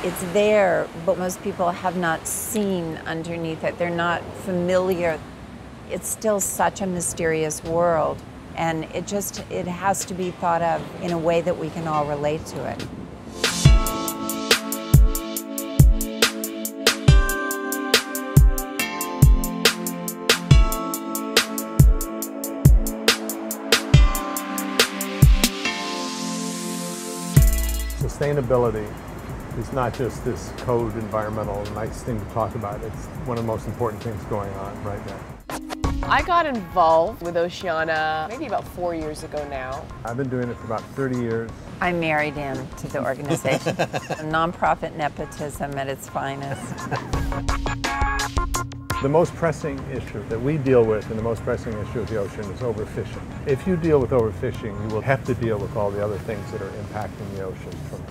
It's there, but most people have not seen underneath it. They're not familiar. It's still such a mysterious world, and it has to be thought of in a way that we can all relate to it. Sustainability is not just this code environmental nice thing to talk about. It's one of the most important things going on right now. I got involved with Oceana maybe about 4 years ago now. I've been doing it for about 30 years. I married into the organization. Nonprofit nepotism at its finest. The most pressing issue that we deal with, and the most pressing issue of the ocean, is overfishing. If you deal with overfishing, you will have to deal with all the other things that are impacting the ocean, from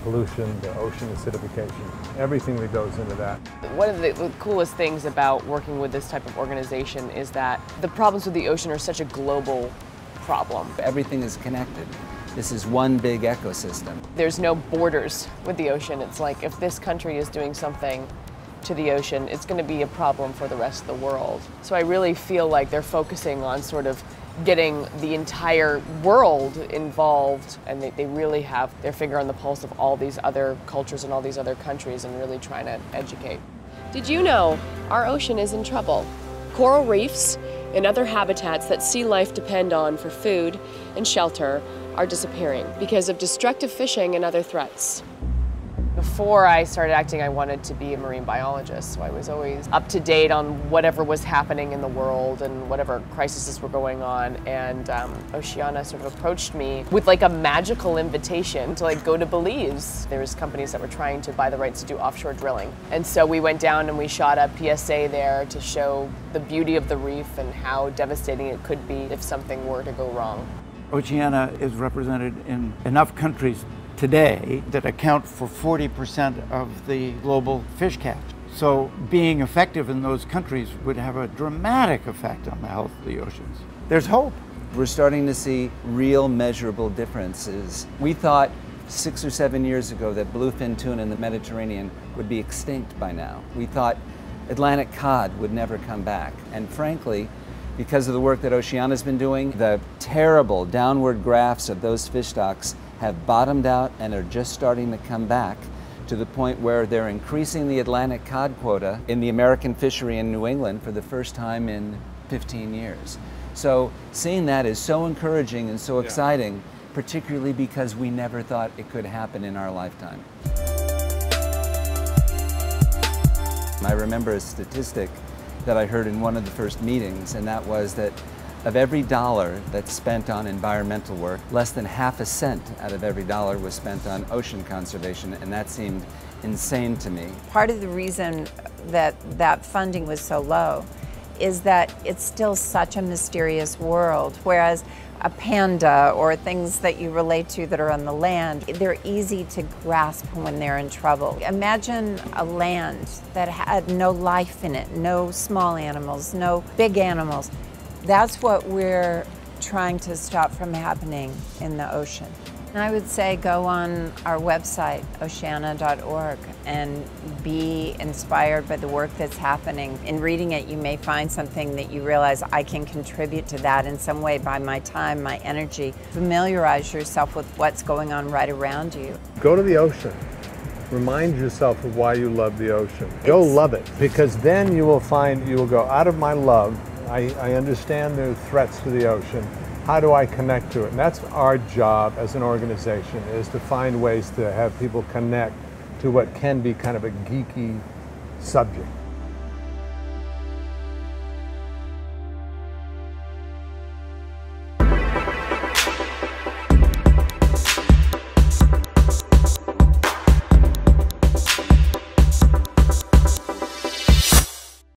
pollution to ocean acidification, everything that goes into that. One of the coolest things about working with this type of organization is that the problems with the ocean are such a global problem. Everything is connected. This is one big ecosystem. There's no borders with the ocean. It's like if this country is doing something to the ocean, it's going to be a problem for the rest of the world. So I really feel like they're focusing on sort of getting the entire world involved, and they really have their finger on the pulse of all these other cultures and all these other countries and really trying to educate. Did you know our ocean is in trouble? Coral reefs and other habitats that sea life depend on for food and shelter are disappearing because of destructive fishing and other threats. Before I started acting, I wanted to be a marine biologist, so I was always up to date on whatever was happening in the world and whatever crises were going on. And Oceana sort of approached me with like a magical invitation to like go to Belize. There was companies that were trying to buy the rights to do offshore drilling. And so we went down and we shot a PSA there to show the beauty of the reef and how devastating it could be if something were to go wrong. Oceana is represented in enough countries today that account for 40% of the global fish catch. So being effective in those countries would have a dramatic effect on the health of the oceans. There's hope. We're starting to see real measurable differences. We thought 6 or 7 years ago that bluefin tuna in the Mediterranean would be extinct by now. We thought Atlantic cod would never come back. And frankly, because of the work that Oceana's been doing, the terrible downward graphs of those fish stocks have bottomed out and are just starting to come back to the point where they're increasing the Atlantic cod quota in the American fishery in New England for the first time in 15 years. So seeing that is so encouraging and so exciting, particularly because we never thought it could happen in our lifetime. I remember a statistic that I heard in one of the first meetings, and that was that of every dollar that's spent on environmental work, less than ½ a cent out of every dollar was spent on ocean conservation, and that seemed insane to me. Part of the reason that funding was so low is that it's still such a mysterious world, whereas a panda or things that you relate to that are on the land, they're easy to grasp when they're in trouble. Imagine a land that had no life in it, no small animals, no big animals. That's what we're trying to stop from happening in the ocean. And I would say go on our website, oceana.org, and be inspired by the work that's happening. In reading it, you may find something that you realize I can contribute to that in some way by my time, my energy. Familiarize yourself with what's going on right around you. Go to the ocean. Remind yourself of why you love the ocean. Go love it, because then you will find, you will go, out of my love, I understand the threats to the ocean. How do I connect to it? And that's our job as an organization, is to find ways to have people connect to what can be kind of a geeky subject.